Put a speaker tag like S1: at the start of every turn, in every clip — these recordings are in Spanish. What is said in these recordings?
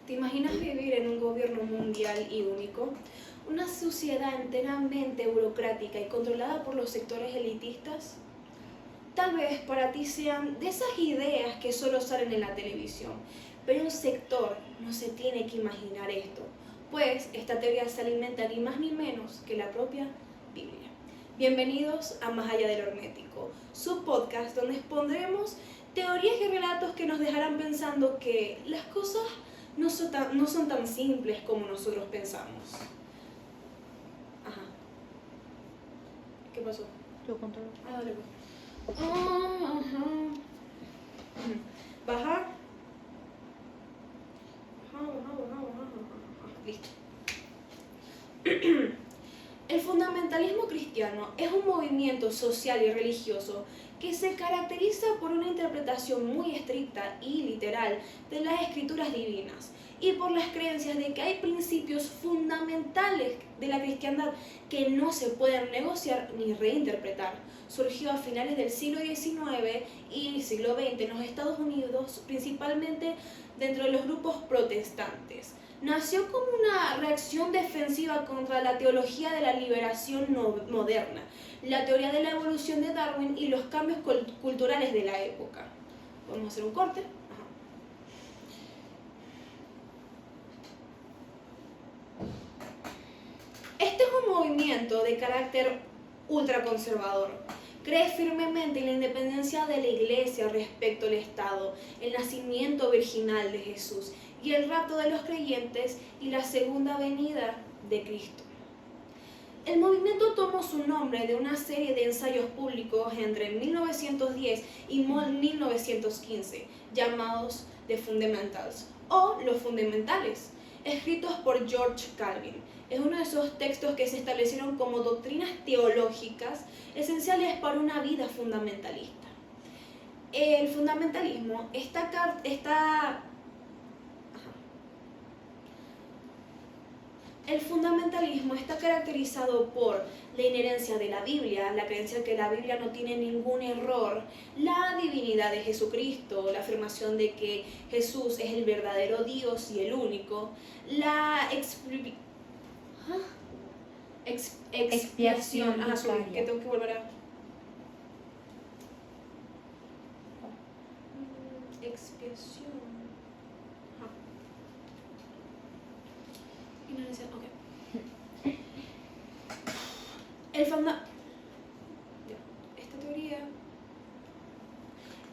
S1: ¿Te imaginas vivir en un gobierno mundial y único? ¿Una sociedad enteramente burocrática y controlada por los sectores elitistas? Tal vez para ti sean de esas ideas que solo salen en la televisión, pero un sector no se tiene que imaginar esto, pues esta teoría se alimenta ni más ni menos que la propia Biblia. Bienvenidos a Más Allá de lo Hermético, su podcast donde expondremos teorías y relatos que nos dejarán pensando que las cosas no son tan simples como nosotros pensamos. Ajá. ¿Qué pasó?
S2: Yo controlo.
S1: Dale pues. Ajá. Bajar. Listo. El fundamentalismo cristiano es un movimiento social y religioso que se caracteriza por una interpretación muy estricta y literal de las escrituras divinas y por las creencias de que hay principios fundamentales de la cristiandad que no se pueden negociar ni reinterpretar. Surgió a finales del siglo XIX y siglo XX en los Estados Unidos, principalmente dentro de los grupos protestantes. Nació como una reacción defensiva contra la teología de la liberación moderna, la teoría de la evolución de Darwin y los cambios culturales de la época. Vamos a hacer un corte. Este es un movimiento de carácter ultraconservador. Cree firmemente en la independencia de la Iglesia respecto al Estado, el nacimiento virginal de Jesús y el rapto de los creyentes y la segunda venida de Cristo. El movimiento tomó su nombre de una serie de ensayos públicos entre 1910 y 1915, llamados The Fundamentals, o Los Fundamentales, escritos por George Calvin. Es uno de esos textos que se establecieron como doctrinas teológicas esenciales para una vida fundamentalista. El fundamentalismo está caracterizado por la inherencia de la Biblia, la creencia que la Biblia no tiene ningún error, la divinidad de Jesucristo, la afirmación de que Jesús es el verdadero Dios y el único, la expiación. Que tengo que volver a... Expiación. Ok.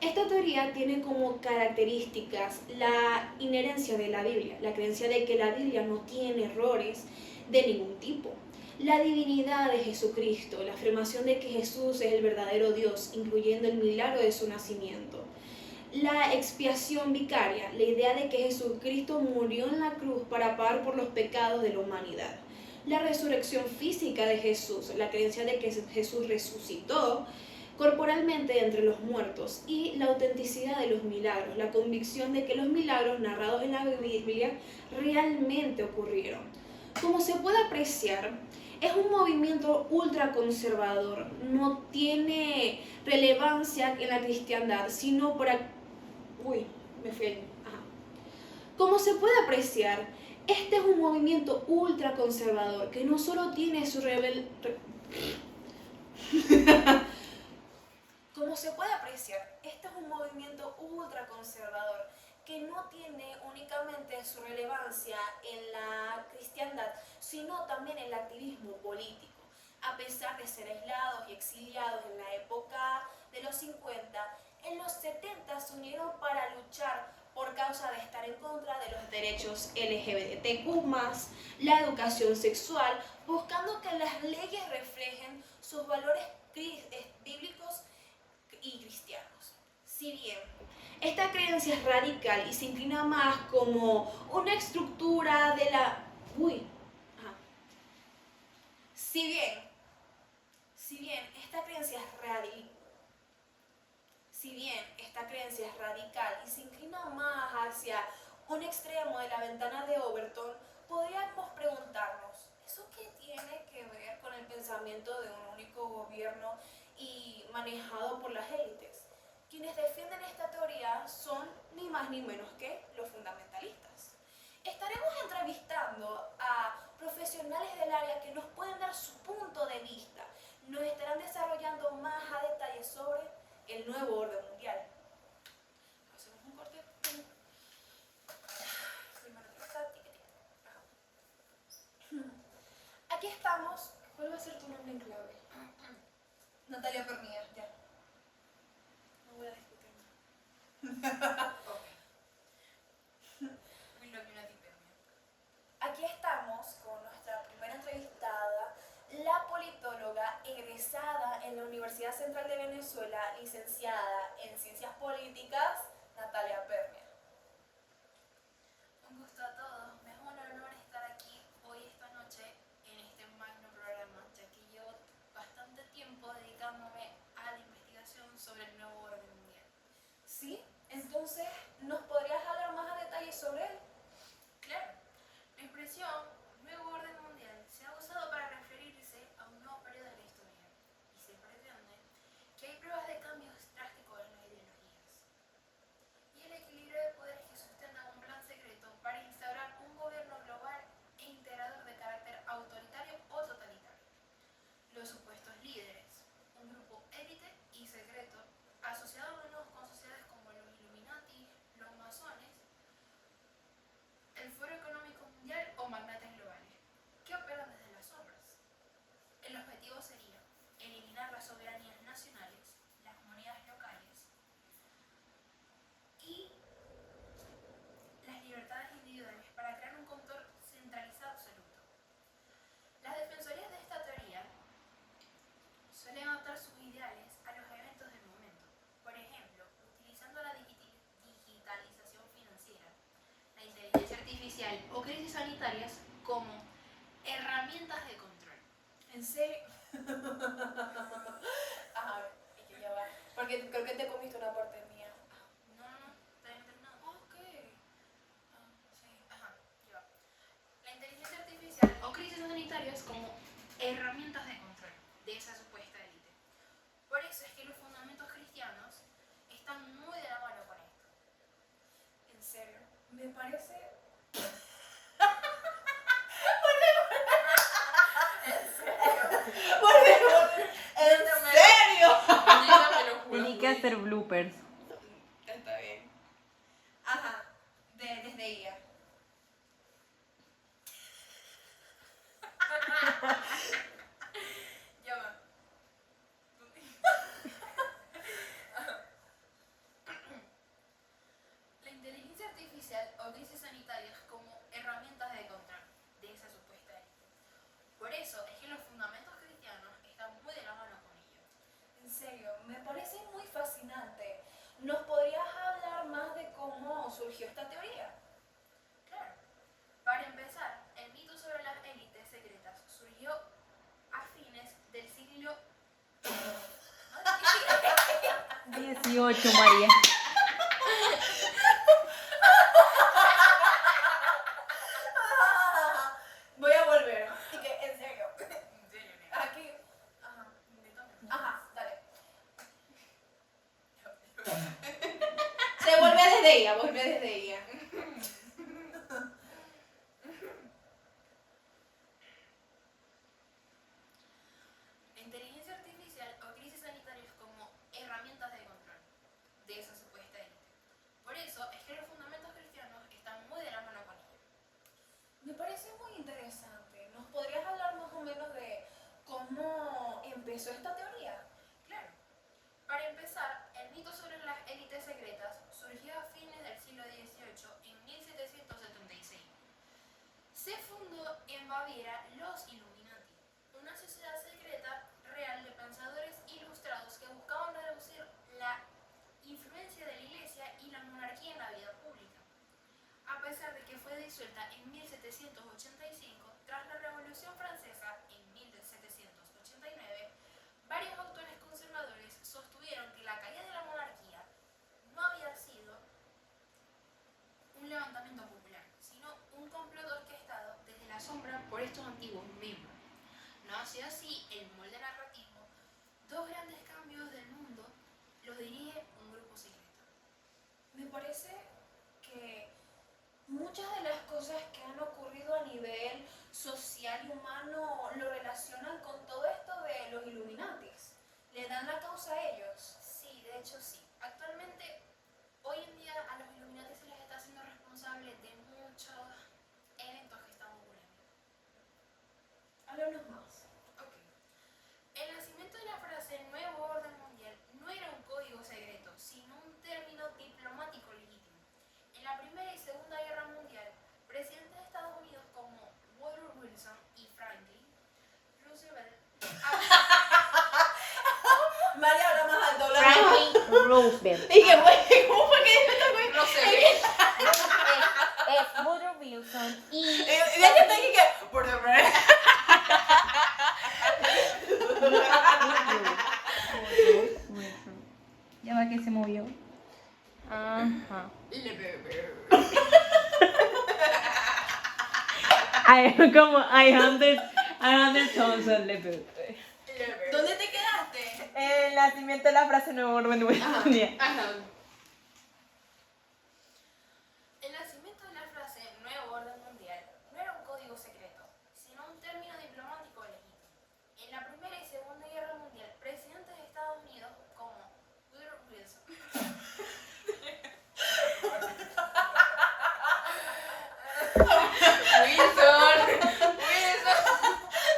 S1: Esta teoría tiene como características la inherencia de la Biblia, la creencia de que la Biblia no tiene errores de ningún tipo, la divinidad de Jesucristo, la afirmación de que Jesús es el verdadero Dios, incluyendo el milagro de su nacimiento, la expiación vicaria, la idea de que Jesucristo murió en la cruz para pagar por los pecados de la humanidad, la resurrección física de Jesús, la creencia de que Jesús resucitó corporalmente entre los muertos y la autenticidad de los milagros, la convicción de que los milagros narrados en la Biblia realmente ocurrieron. Como se puede apreciar, es un movimiento ultraconservador, no tiene relevancia en la cristiandad, sino para... Como se puede apreciar, este es un movimiento ultraconservador que no solo tiene su Como se puede apreciar, este es un movimiento ultraconservador que no tiene únicamente su relevancia en la cristiandad, sino también en el activismo político. A pesar de ser aislados y exiliados en la época de los 50, en los 70 se unieron para luchar por causa de estar en contra de los derechos LGBTQ+, la educación sexual, buscando que las leyes reflejen sus valores bíblicos y cristianos. Si bien esta creencia es radical y se inclina más como una estructura de la... Si bien esta creencia es radical y se inclina más hacia un extremo de la ventana de Overton, podríamos preguntarnos, ¿eso qué tiene que ver con el pensamiento de un único gobierno y manejado por las élites? Quienes defienden esta teoría son ni más ni menos que los fundamentalistas. profesionales del área que nos pueden dar su punto de vista. Nos estarán desarrollando más a detalle sobre el nuevo orden mundial. Hacemos un corte. Aquí estamos. ¿Cuál va a ser tu nombre en clave?
S2: Natalia Pernilla, ya.
S1: No voy a discutir más. Aquí estamos con nuestra primera entrevistada, la politóloga egresada en la Universidad Central de Venezuela, licenciada en Ciencias Políticas, Natalia Pernia.
S3: Un gusto a todos, me es un honor estar aquí hoy esta noche en este magno programa, ya que llevo bastante tiempo dedicándome a la investigación sobre el nuevo orden mundial.
S1: ¿Sí? Entonces, ¿nos podrías hablar más a detalle sobre él?
S3: Claro, la expresión nuevo orden mundial se ha usado para referirse a un nuevo periodo de la historia y se pretende que hay pruebas de cambios drásticos en las ideologías y el equilibrio de poderes que sustenta un plan secreto para instaurar un gobierno global e integrador de carácter autoritario o totalitario. Los supuestos líderes, un grupo élite y secreto asociados con sociedades como los Illuminati, los masones, el Foro Económico Mundial o magnates globales, que operan desde las sombras. El objetivo sería eliminar las soberanías nacionales, las monedas locales y las libertades individuales para crear un control centralizado absoluto. Las defensorías de esta teoría suelen adaptar sus ideales a los eventos del momento. Por ejemplo, utilizando la digitalización financiera, la inteligencia artificial o crisis sanitarias como herramientas de control.
S1: ¿En serio? Ajá, y que ya va. Porque creo que te comiste una parte mía.
S3: No, todavía no he terminado.
S1: Ok.
S3: Sí, ajá, ya va. La inteligencia artificial o crisis sanitarias como herramientas de control de esa supuesta élite. Por eso es que los fundamentos cristianos están muy de la mano con esto.
S1: En serio, me parece... ¿En serio?
S2: Tenía que hacer bloopers.
S1: Está bien. Ajá, desde ella.
S3: Ya va. La inteligencia artificial o crisis sanitarias como herramientas de control de esa supuesta élite. Por eso es que los fundamentos cristianos están muy de la mano con ello.
S1: En serio, me parece muy fascinante. ¿Nos podrías hablar más de cómo surgió esta teoría?
S3: Claro. Para empezar, el mito sobre las élites secretas surgió a fines del siglo
S2: 18, María.
S1: Voy a volver. Y que, en serio.
S3: En serio, nena.
S1: Aquí. Ajá.
S3: Me toca.
S1: Ajá, dale. Se vuelve desde ella, vuelve desde ella.
S3: La inteligencia artificial o crisis sanitarias como herramientas de control de esa supuesta élite. Por eso es que los fundamentos cristianos están muy de la mano con ello.
S1: Me parece muy interesante. ¿Nos podrías hablar más o menos de cómo empezó esta teoría?
S3: Claro. Para empezar, el mito sobre las élites secretas surgió a fines del siglo XVIII en 1776. Se fundó en Baviera los Illuminati, una sociedad secreta real de pensadores ilustrados que buscaban reducir la influencia de la Iglesia y la monarquía en la vida pública. A pesar de que fue disuelta en 1785 tras la Revolución Francesa en 1789, varios autores conservadores sostuvieron que la caída de la monarquía no había sido un levantamiento popular, sino un complot orquestado desde la sombra por estos antiguos miembros. No ha sido así el molde narrativo. Dos grandes cambios del mundo los dirige un grupo secreto.
S1: Me parece que muchas de las cosas que han ocurrido a nivel
S3: social y humano lo relacionan con todo esto de los Illuminatis. ¿Le dan la causa a ellos? Sí, de hecho sí. Actualmente, hoy en día a los Illuminati se les está haciendo responsable de muchos eventos que están ocurriendo.
S1: Háblanos más.
S3: Ok. El nacimiento de la frase Nuevo Orden Mundial no era un código secreto, sino un término diplomático legítimo. En la Primera y Segunda Guerra Mundial, presidentes de Estados Unidos como Woodrow Wilson y Franklin Roosevelt
S2: María habla más alto.
S4: Franklin Roosevelt.
S1: Y que güey, ¿cómo fue que dijo esta güey?
S3: Roosevelt
S4: Es Woodrow Wilson y...
S2: Ya que está aquí que... Por favor.
S4: Ya va que se movió. Ajá. I understand level.
S2: ¿Dónde te quedaste?
S4: El nacimiento de la frase nuevo orden mundial.
S1: Ajá.
S3: El nacimiento de la frase Nuevo Orden Mundial no era un código secreto, sino un término diplomático legítimo. En la Primera y Segunda Guerra Mundial, presidentes de Estados Unidos como Woodrow Wilson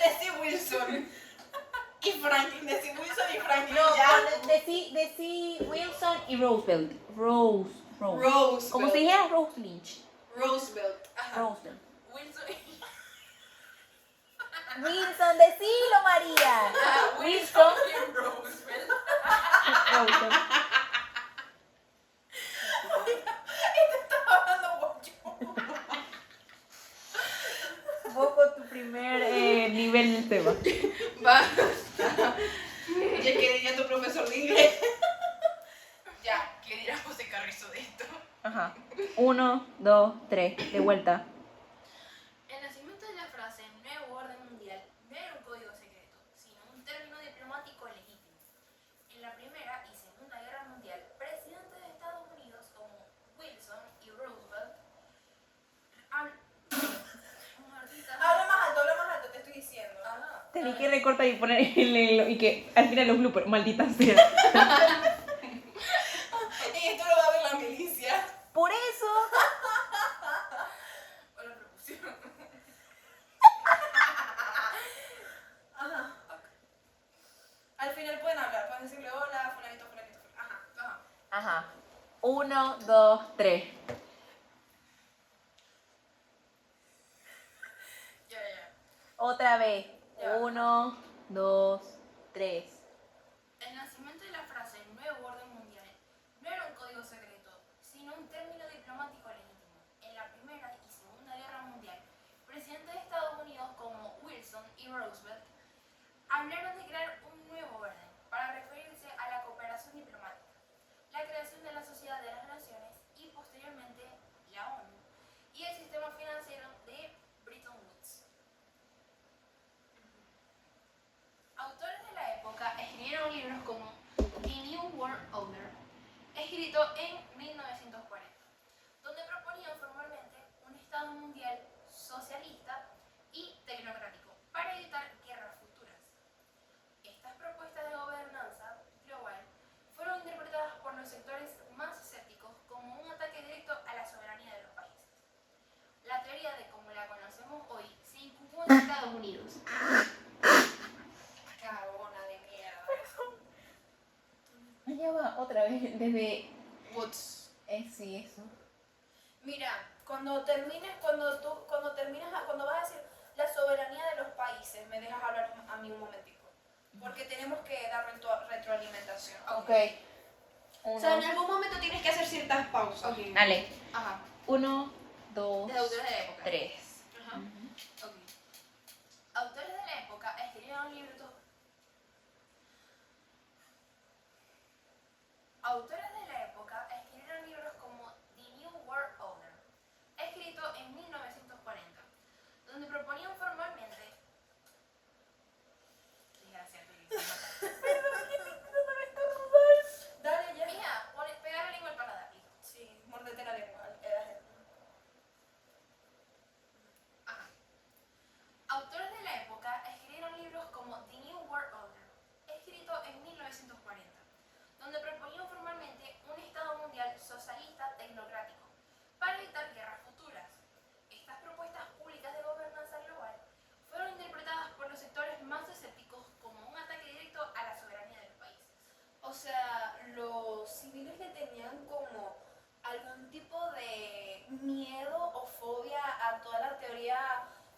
S2: Decí Wilson. Y Franklin, decí Wilson y Franklin.
S4: No,
S2: ya.
S4: decí Wilson y Roosevelt. Rose.
S2: Roosevelt.
S4: Como se dijera Rose Lynch.
S2: Roosevelt. Ajá.
S4: Roosevelt.
S3: Wilson
S4: Wilson, decilo, María. Wilson.
S3: y Roosevelt.
S4: Roosevelt.
S2: Hablando guacho.
S4: Poco tu primer nivel del tema.
S2: Basta. Ya que diría tu profesor de inglés. Ya, ¿qué dirá José Carrizo de esto?
S4: Ajá. 1, 2, 3. De vuelta.
S3: El nacimiento de la frase Nuevo Orden Mundial no era un código secreto, sino un término diplomático legítimo. En la Primera y Segunda Guerra Mundial, presidentes de Estados Unidos como Wilson y Roosevelt
S2: Habla más alto, te estoy diciendo.
S4: Tenía que recortar y poner y que al final los bloopers, maldita sea.
S2: Y esto lo va a ver la milicia.
S4: Por eso.
S3: o la propusieron.
S2: Ajá. Al final pueden hablar, pueden decirle hola, fulanito, fulanito. Ajá.
S4: Ajá. 1, 2, 3.
S3: Ya.
S4: Otra vez.
S3: Ya.
S4: 1, 2, 3.
S3: El nacimiento de la frase Nuevo Orden Mundial no era un código secreto, sino un término diplomático legítimo. En la Primera y Segunda Guerra Mundial, presidentes de Estados Unidos como Wilson y Roosevelt hablaron de crear un nuevo orden para referirse a la cooperación diplomática, la creación de la Sociedad de las Naciones y posteriormente la ONU y el sistema financiero de Bretton Woods. Autores de la época escribieron libros como The New World Order, escrito en 1940, donde proponían formalmente un Estado mundial socialista y tecnocrático para evitar guerras futuras. Estas propuestas de gobernanza global fueron interpretadas por los sectores más escépticos como un ataque directo a la soberanía de los países. La teoría de como la conocemos hoy se incubó en Estados Unidos.
S2: Cagona de mierda.
S4: Allá va, otra vez, desde...
S2: Woods.
S4: Sí, eso.
S2: Mira, cuando vas a decir la soberanía de los países, me dejas hablar a mí un momentico. Porque tenemos que dar retroalimentación.
S4: Ok.
S1: O sea, en algún momento tienes que hacer ciertas pausas.
S4: Dale.
S3: Ajá.
S4: 1, 2,
S3: De autores de la época.
S4: 3.
S3: Ajá. Ok. Autores de la época escribieron libros. Autores de la época escribieron libros como The New World Order, escrito en 1940, donde proponían formalmente. Desgraciado,
S2: Dale, ya.
S3: mija, pegar la lengua al paladar, hijo.
S2: Sí, mórdete la lengua.
S3: Ajá.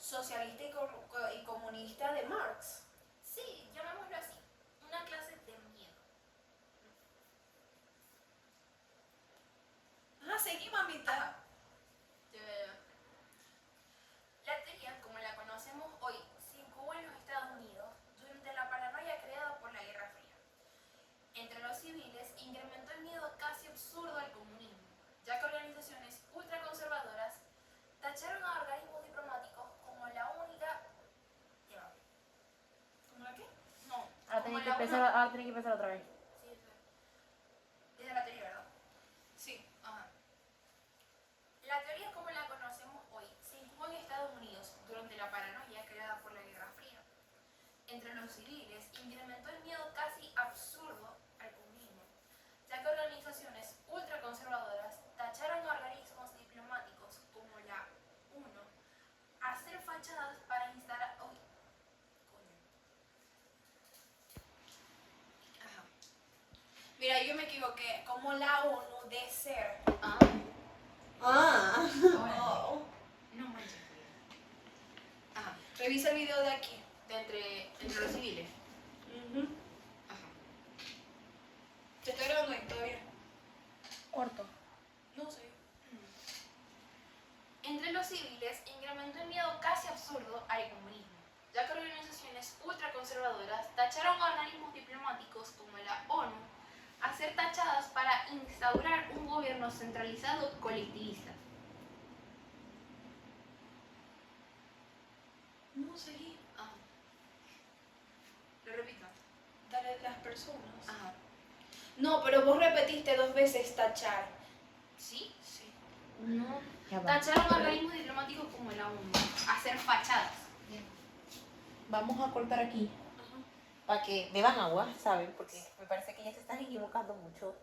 S1: socialista y comunista de Marx.
S3: Sí, llamémoslo así. Una clase de miedo.
S1: Ah, seguí, mamita.
S3: La teoría, como la conocemos hoy, se incubó en los Estados Unidos durante la paranoia creada por la Guerra Fría. Entre los civiles incrementó el miedo casi absurdo al comunismo, ya que organizaciones ultraconservadoras tacharon a organismos diplomáticos como la única...
S1: ¿Cómo la qué?
S3: No,
S4: Ahora
S3: como
S4: tenés que
S3: la
S4: empezar,
S3: una...
S4: ahora tenés que empezar otra vez.
S3: Sí, eso es. Desde la teoría, ¿verdad?
S2: Sí, ajá.
S3: La teoría como la conocemos hoy se incubó en Estados Unidos durante la paranoia creada por la Guerra Fría. Entre los civiles incrementó el miedo casi absurdo al comunismo, ya que organizaciones ultraconservadoras tacharon a organismos diplomáticos como la UNO a hacer fachadas para instalar... Uy, coño.
S2: Ajá.
S1: Mira, yo me equivoqué. Como la ONU de ser.
S2: Ah,
S1: Ah.
S2: oh. No manches. Ajá.
S1: Revisa el video de aquí.
S2: Entre los civiles.
S1: Ujú.
S2: Ajá.
S1: ¿Te está grabando ahí todavía?
S4: Corto.
S1: No sé.
S3: Entre los civiles incrementó el miedo casi absurdo al comunismo, ya que organizaciones ultraconservadoras tacharon a organismos diplomáticos como la ONU a ser tachadas para instaurar un gobierno centralizado colectivista.
S1: No, seguí.
S2: Ajá. Lo repito.
S1: Dale las personas.
S2: Ajá.
S1: No, pero vos repetiste 2 veces tachar.
S3: ¿Sí?
S2: Sí.
S3: No.
S4: Ya va.
S3: Tacharon a organismos diplomáticos como la ONU a ser fachadas.
S4: Vamos a cortar aquí.
S1: Ajá.
S4: Para que beban agua, ¿saben? Porque me parece que ya se están equivocando mucho.